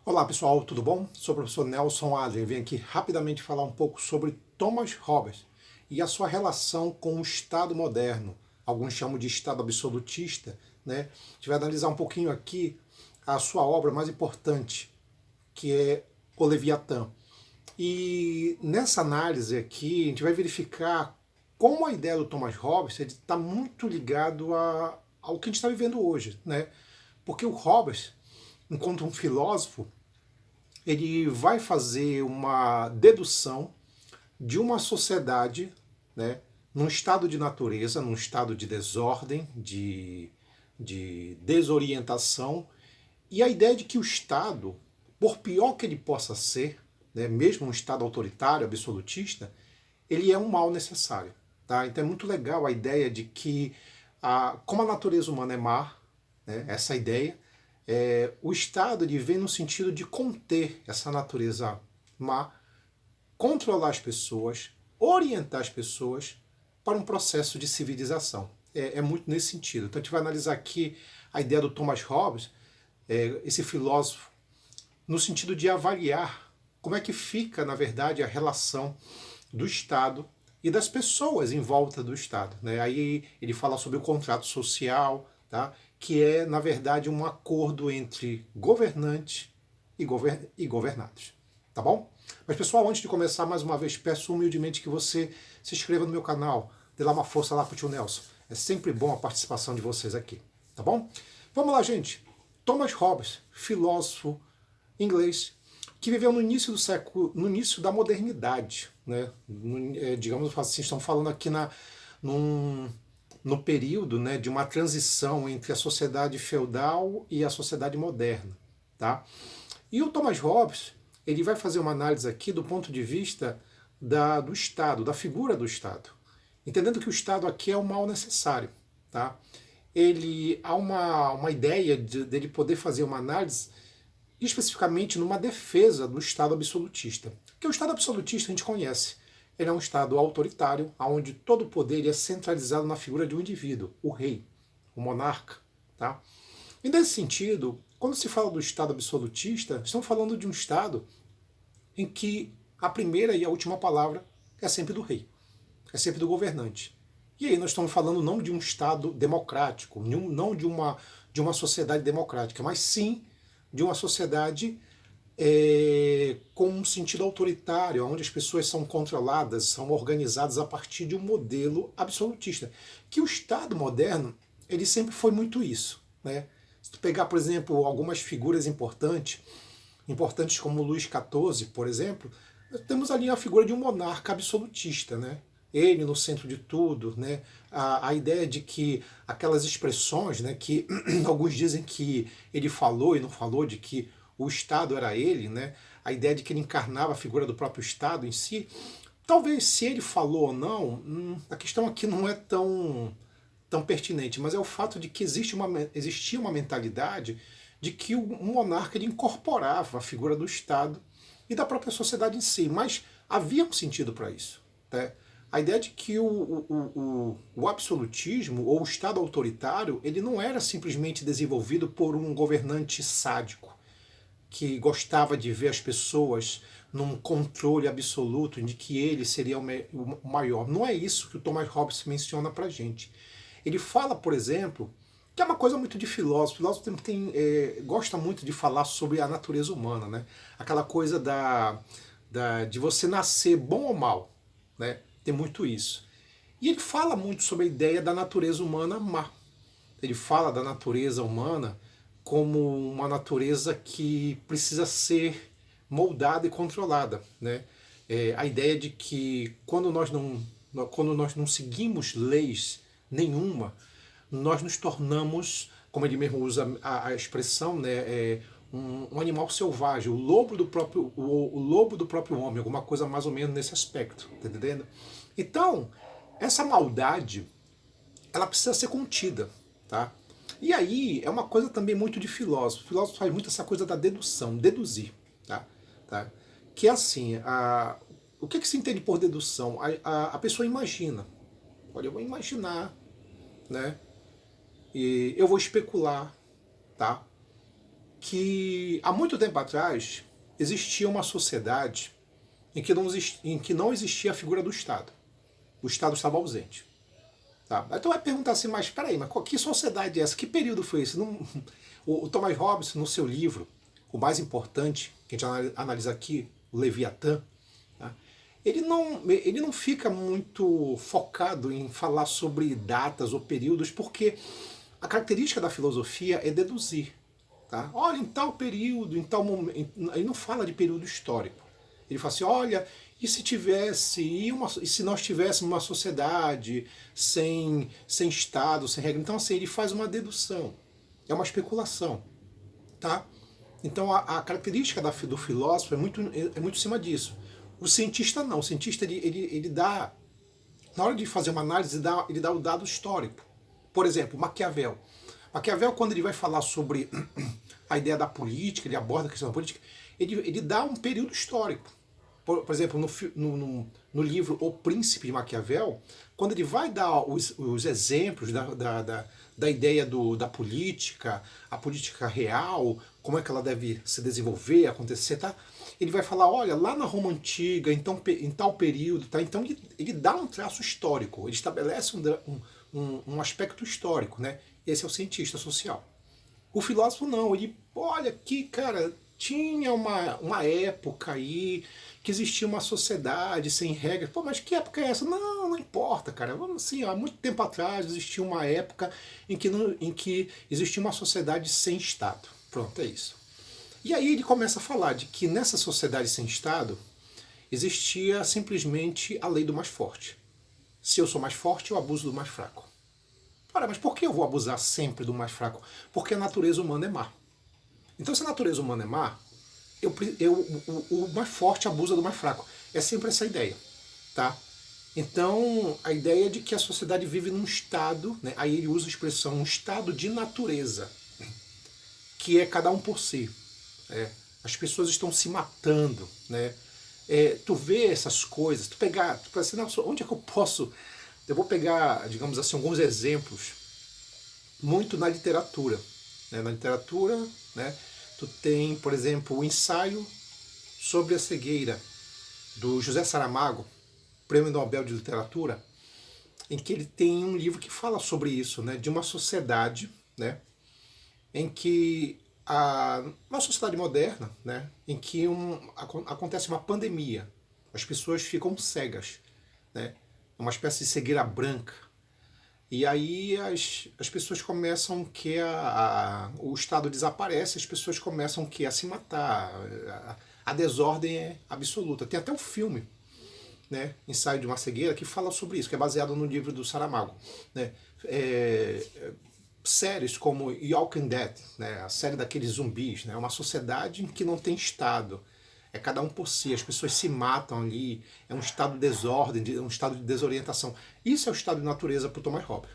Olá pessoal, tudo bom? Sou o professor Nelson Adler e venho aqui rapidamente falar um pouco sobre Thomas Hobbes e a sua relação com o Estado moderno. Alguns chamam de Estado absolutista, né? A gente vai analisar um pouquinho aqui a sua obra mais importante, que é O Leviatã. E nessa análise aqui, a gente vai verificar como a ideia do Thomas Hobbes está muito ligado ao que a gente está vivendo hoje, né? Porque o Hobbes, enquanto um filósofo, ele vai fazer uma dedução de uma sociedade, né, num estado de natureza, num estado de desordem, de desorientação, e a ideia de que o Estado, por pior que ele possa ser, né, mesmo um Estado autoritário, absolutista, ele é um mal necessário. Tá? Então é muito legal a ideia de que, como a natureza humana é má, né, essa ideia, o Estado ele vem no sentido de conter essa natureza má, controlar as pessoas, orientar as pessoas para um processo de civilização. É muito nesse sentido. Então a gente vai analisar aqui a ideia do Thomas Hobbes, esse filósofo, no sentido de avaliar como é que fica, na verdade, a relação do Estado e das pessoas em volta do Estado. Né? Aí ele fala sobre o contrato social, tá? Que é, na verdade, um acordo entre governante e governados. Tá bom? Mas, pessoal, antes de começar, mais uma vez, peço humildemente que você se inscreva no meu canal, dê lá uma força lá pro tio Nelson. É sempre bom a participação de vocês aqui. Tá bom? Vamos lá, gente. Thomas Hobbes, filósofo inglês, que viveu no início do século, no início da modernidade, né? Digamos assim, estamos falando aqui num, no período, né, de uma transição entre a sociedade feudal e a sociedade moderna, tá? E o Thomas Hobbes, ele vai fazer uma análise aqui do ponto de vista do Estado, da figura do Estado, entendendo que o Estado aqui é o mal necessário, tá? Ele há uma ideia dele poder fazer uma análise especificamente numa defesa do Estado absolutista. Porque o Estado absolutista a gente conhece. Ele é um Estado autoritário, onde todo o poder é centralizado na figura de um indivíduo, o rei, o monarca. Tá? E nesse sentido, quando se fala do Estado absolutista, estamos falando de um Estado em que a primeira e a última palavra é sempre do rei, é sempre do governante. E aí nós estamos falando não de um Estado democrático, não de uma sociedade democrática, mas sim de uma sociedade com um sentido autoritário, onde as pessoas são controladas, são organizadas a partir de um modelo absolutista. Que o Estado moderno, ele sempre foi muito isso. Né? Se tu pegar, por exemplo, algumas figuras importantes como Luís XIV, por exemplo, temos ali a figura de um monarca absolutista, né? Ele no centro de tudo, né? A ideia de que aquelas expressões, né, que alguns dizem que ele falou e não falou, de que o Estado era ele, né? A ideia de que ele encarnava a figura do próprio Estado em si, talvez se ele falou ou não, a questão aqui não é tão pertinente, mas é o fato de que existia uma mentalidade de que o monarca ele incorporava a figura do Estado e da própria sociedade em si, mas havia um sentido para isso. Né? A ideia de que o absolutismo ou o Estado autoritário ele não era simplesmente desenvolvido por um governante sádico que gostava de ver as pessoas num controle absoluto de que ele seria o maior. Não é isso que o Thomas Hobbes menciona para gente. Ele fala, por exemplo, que é uma coisa muito de filósofo. O filósofo gosta muito de falar sobre a natureza humana, né? Aquela coisa de você nascer bom ou mal, né? Tem muito isso. E ele fala muito sobre a ideia da natureza humana má. Ele fala da natureza humana como uma natureza que precisa ser moldada e controlada, né? A ideia de que quando nós não seguimos leis nenhuma, nós nos tornamos, como ele mesmo usa a expressão, né, um animal selvagem, o lobo do próprio homem, alguma coisa mais ou menos nesse aspecto, tá entendendo? Então, essa maldade, ela precisa ser contida, tá? E aí é uma coisa também muito de filósofo. O filósofo faz muito essa coisa da dedução, deduzir, tá? Tá? Que é assim, o que se entende por dedução? A pessoa imagina. Olha, eu vou imaginar, né? E eu vou especular, tá? que há muito tempo atrás existia uma sociedade em que não existia a figura do Estado. O Estado estava ausente. Tá? Então vai perguntar assim, mas peraí, mas que sociedade é essa? Que período foi esse? Não, o Thomas Hobbes, no seu livro, o mais importante, que a gente analisa aqui, o Leviatã, tá? Ele não fica muito focado em falar sobre datas ou períodos, porque a característica da filosofia é deduzir. Tá? Olha, em tal período, em tal momento. Ele não fala de período histórico. Ele fala assim, olha, e se tivesse, e se nós tivéssemos uma sociedade sem Estado, sem regra? Então, assim, ele faz uma dedução. É uma especulação. Tá? Então, a característica do filósofo é muito em cima disso. O cientista não. O cientista, ele dá, na hora de fazer uma análise, ele dá o dado histórico. Por exemplo, Maquiavel. Maquiavel, quando ele vai falar sobre a ideia da política, ele aborda a questão da política, ele dá um período histórico. Por exemplo, no livro O Príncipe de Maquiavel, quando ele vai dar os exemplos da ideia da política, a política real, como é que ela deve se desenvolver, acontecer, tá? Ele vai falar, olha, lá na Roma Antiga, então, em tal período, tá? Então ele dá um traço histórico, ele estabelece um aspecto histórico, né? Esse é o cientista social. O filósofo não, ele, olha aqui, cara, tinha uma época aí que existia uma sociedade sem regras. Pô, mas que época é essa? Não, não importa, cara. Vamos assim, há muito tempo atrás existia uma época em que existia uma sociedade sem Estado. Pronto, é isso. E aí ele começa a falar de que nessa sociedade sem Estado existia simplesmente a lei do mais forte. Se eu sou mais forte, eu abuso do mais fraco. Ora, mas por que eu vou abusar sempre do mais fraco? Porque a natureza humana é má. Então, se a natureza humana é má, o mais forte abusa do mais fraco. É sempre essa ideia, tá? Então, a ideia é de que a sociedade vive num estado, né? Aí ele usa a expressão um estado de natureza, que é cada um por si. As pessoas estão se matando, né? Tu vê essas coisas, tu pensa assim, onde é que eu posso... Eu vou pegar, digamos assim, alguns exemplos muito na literatura. Né? Na literatura, né, tu tem, por exemplo, o ensaio sobre a cegueira, do José Saramago, Prêmio Nobel de Literatura, em que ele tem um livro que fala sobre isso, né, de uma sociedade, né, em que uma sociedade moderna, né, em que acontece uma pandemia, as pessoas ficam cegas, né, uma espécie de cegueira branca. E aí as pessoas começam que o Estado desaparece, as pessoas começam que a se matar, a desordem é absoluta. Tem até um filme, né, Ensaio de uma Cegueira, que fala sobre isso, que é baseado no livro do Saramago. Né? Séries como Walking Dead, né, a série daqueles zumbis, né, uma sociedade que não tem Estado. É cada um por si, as pessoas se matam ali, é um estado de desordem, um estado de desorientação. Isso é o estado de natureza para o Thomas Hobbes.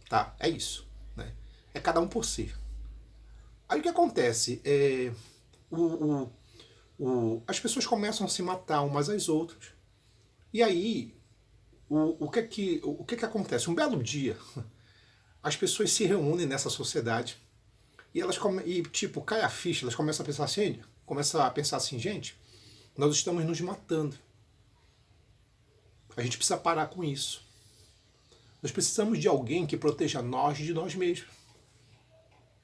Tá? É isso. Né? É cada um por si. Aí o que acontece? As pessoas começam a se matar umas às outras. E aí, o que acontece? Um belo dia, as pessoas se reúnem nessa sociedade e tipo, cai a ficha, elas começam a pensar assim, gente, nós estamos nos matando. A gente precisa parar com isso. Nós precisamos de alguém que proteja nós de nós mesmos.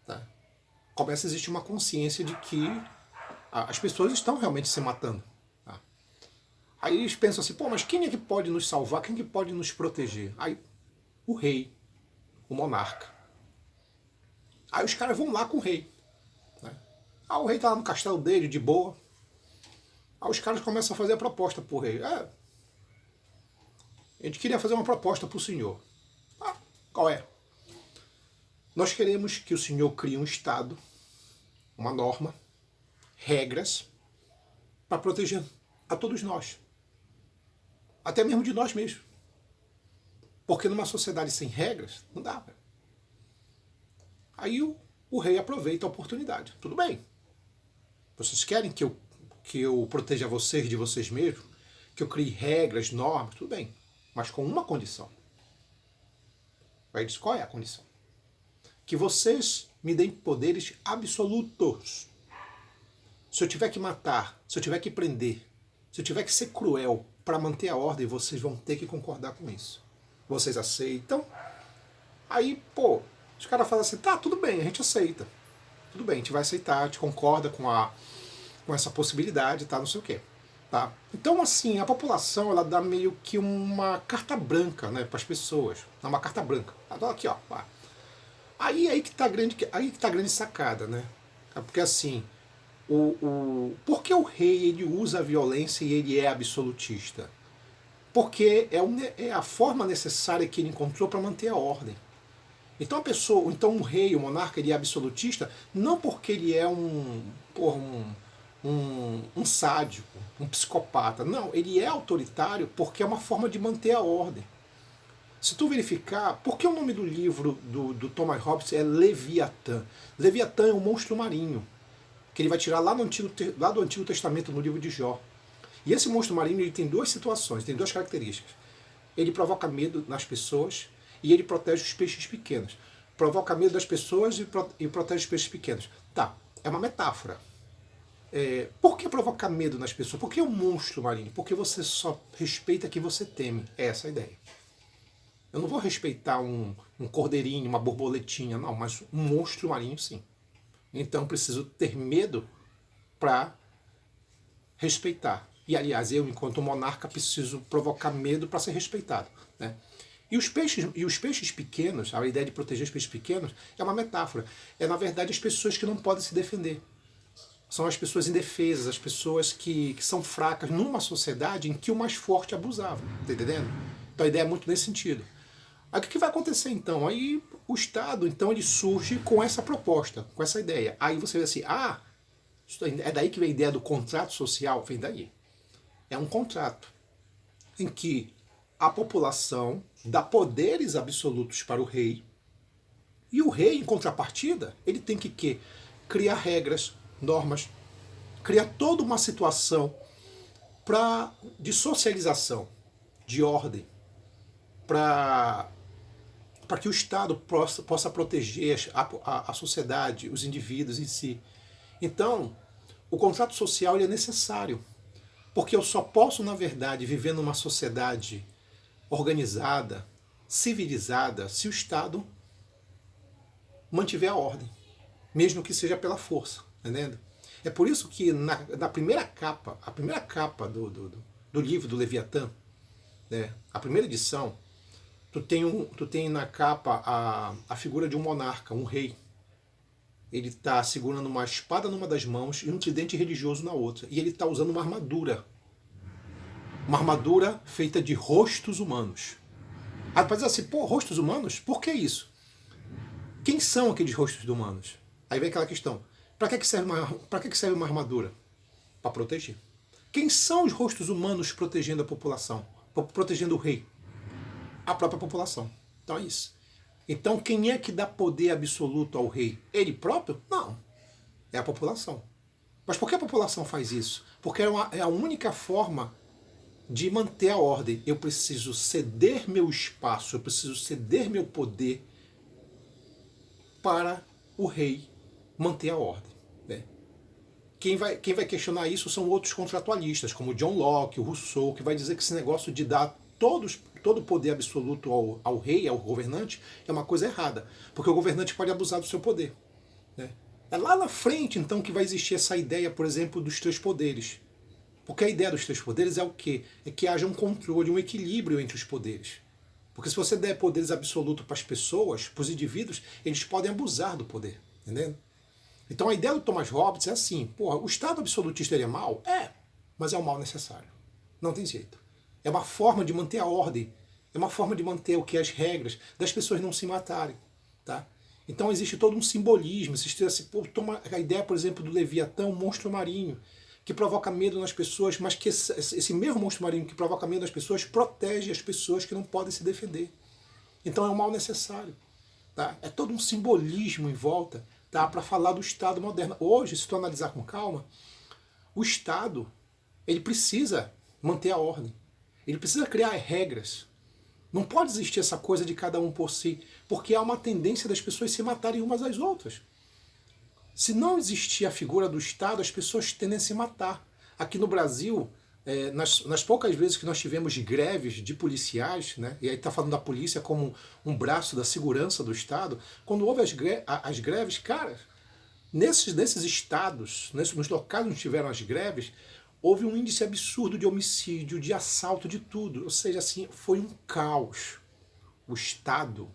Tá? Começa a existir uma consciência de que as pessoas estão realmente se matando. Tá? Aí eles pensam assim, pô, mas quem é que pode nos salvar? Quem é que pode nos proteger? Aí, o rei, o monarca. Aí os caras vão lá com o rei. Né? O rei tá lá no castelo dele, de boa. Aí os caras começam a fazer a proposta pro rei. A gente queria fazer uma proposta pro senhor. Qual é? Nós queremos que o senhor crie um Estado, uma norma, regras, para proteger a todos nós. Até mesmo de nós mesmos. Porque numa sociedade sem regras, não dá. Aí o rei aproveita a oportunidade. Tudo bem. Vocês querem que eu proteja vocês de vocês mesmos? Que eu crie regras, normas? Tudo bem. Mas com uma condição. Aí diz, qual é a condição? que vocês me deem poderes absolutos. Se eu tiver que matar, se eu tiver que prender, se eu tiver que ser cruel para manter a ordem, vocês vão ter que concordar com isso. Vocês aceitam? Aí, pô, os caras falam assim, tá, tudo bem, a gente aceita. Tudo bem, a gente vai aceitar, a gente concorda com essa possibilidade, tá, não sei o quê. Tá? Então, assim, a população, ela dá meio que uma carta branca, né, para as pessoas. Dá uma carta branca. Aqui, ó. Aí que tá a grande sacada, né? Porque, assim, por que o rei, ele usa a violência e ele é absolutista? Porque é a forma necessária que ele encontrou para manter a ordem. Então um rei, o monarca, ele é absolutista, não porque ele é um sádico, um psicopata. Não, ele é autoritário porque é uma forma de manter a ordem. Se tu verificar, por que o nome do livro do Thomas Hobbes é Leviatã? Leviatã é um monstro marinho, que ele vai tirar lá do Antigo Testamento, no livro de Jó. E esse monstro marinho, ele tem duas situações, tem duas características. Ele provoca medo nas pessoas e ele protege os peixes pequenos. Provoca medo das pessoas e protege os peixes pequenos. Tá, é uma metáfora. Por que provocar medo nas pessoas? Por que um monstro marinho? Porque você só respeita quem você teme. É essa a ideia. Eu não vou respeitar um cordeirinho, uma borboletinha, não, mas um monstro marinho sim. Então preciso ter medo para respeitar. E aliás, eu, enquanto monarca, preciso provocar medo para ser respeitado, né? E os peixes pequenos, a ideia de proteger os peixes pequenos é uma metáfora. É, na verdade, as pessoas que não podem se defender. São as pessoas indefesas, as pessoas que são fracas numa sociedade em que o mais forte abusava. Tá entendendo? Então a ideia é muito nesse sentido. Aí o que vai acontecer então? Aí o Estado, então, ele surge com essa proposta, com essa ideia. Aí você vê assim, é daí que vem a ideia do contrato social? Vem daí. É um contrato em que a população dá poderes absolutos para o rei, e o rei, em contrapartida, ele tem que quê? Criar regras, normas, criar toda uma situação de socialização, de ordem, para que o Estado possa proteger a sociedade, os indivíduos em si. Então, o contrato social ele é necessário, porque eu só posso, na verdade, viver numa sociedade organizada, civilizada, se o Estado mantiver a ordem, mesmo que seja pela força, entendendo? É por isso que na primeira capa, a primeira capa do livro do Leviatã, né, a primeira edição, tu tem na capa a figura de um monarca, um rei. Ele está segurando uma espada numa das mãos e um tridente religioso na outra. E ele está usando uma armadura. Uma armadura feita de rostos humanos. Aí pode dizer assim, pô, rostos humanos? Por que isso? Quem são aqueles rostos humanos? Aí vem aquela questão. Para que serve uma armadura? Para proteger. Quem são os rostos humanos protegendo a população? Protegendo o rei? A própria população. Então é isso. Então quem é que dá poder absoluto ao rei? Ele próprio? Não. É a população. Mas por que a população faz isso? Porque é a única forma de manter a ordem. Eu preciso ceder meu espaço, eu preciso ceder meu poder para o rei manter a ordem. Né? Quem vai questionar isso são outros contratualistas, como John Locke, o Rousseau, que vai dizer que esse negócio de dar todo o poder absoluto ao rei, ao governante, é uma coisa errada, porque o governante pode abusar do seu poder. Né? É lá na frente, então, que vai existir essa ideia, por exemplo, dos três poderes. Porque a ideia dos três poderes é o quê? É que haja um controle, um equilíbrio entre os poderes. Porque se você der poderes absolutos para as pessoas, para os indivíduos, eles podem abusar do poder. Entendeu? Então a ideia do Thomas Hobbes é assim, porra, o Estado absolutista ele é mau? É, mas é o mal necessário. Não tem jeito. É uma forma de manter a ordem, é uma forma de manter o que? As regras, das pessoas não se matarem. Tá? Então existe todo um simbolismo, existe a ideia, por exemplo, do Leviatã, um monstro marinho, que provoca medo nas pessoas, mas que esse mesmo monstro marinho que provoca medo nas pessoas protege as pessoas que não podem se defender. Então é um mal necessário. Tá? É todo um simbolismo em volta, tá? Para falar do Estado moderno. Hoje, se tu analisar com calma, o Estado ele precisa manter a ordem. Ele precisa criar regras. Não pode existir essa coisa de cada um por si, porque há uma tendência das pessoas se matarem umas às outras. Se não existir a figura do Estado, as pessoas tendem a se matar. Aqui no Brasil, nas poucas vezes que nós tivemos greves de policiais, né, e aí está falando da polícia como um braço da segurança do Estado, quando houve as greves, cara, nesses estados, nos locais onde tiveram as greves, houve um índice absurdo de homicídio, de assalto, de tudo. Ou seja, assim, foi um caos. O Estado,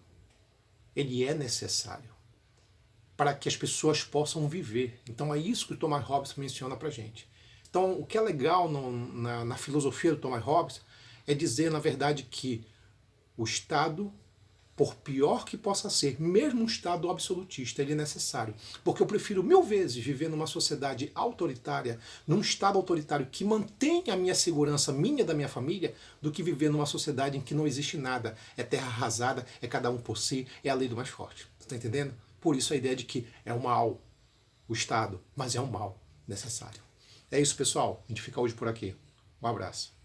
ele é necessário para que as pessoas possam viver. Então é isso que o Thomas Hobbes menciona para gente. Então o que é legal na filosofia do Thomas Hobbes é dizer, na verdade, que o Estado, por pior que possa ser, mesmo um Estado absolutista, ele é necessário. Porque eu prefiro 1000 vezes viver numa sociedade autoritária, num Estado autoritário que mantém a minha segurança, minha e da minha família, do que viver numa sociedade em que não existe nada. É terra arrasada, é cada um por si, é a lei do mais forte. Você está entendendo? Por isso a ideia de que é um mal, o Estado, mas é um mal necessário. É isso, pessoal. A gente fica hoje por aqui. Um abraço.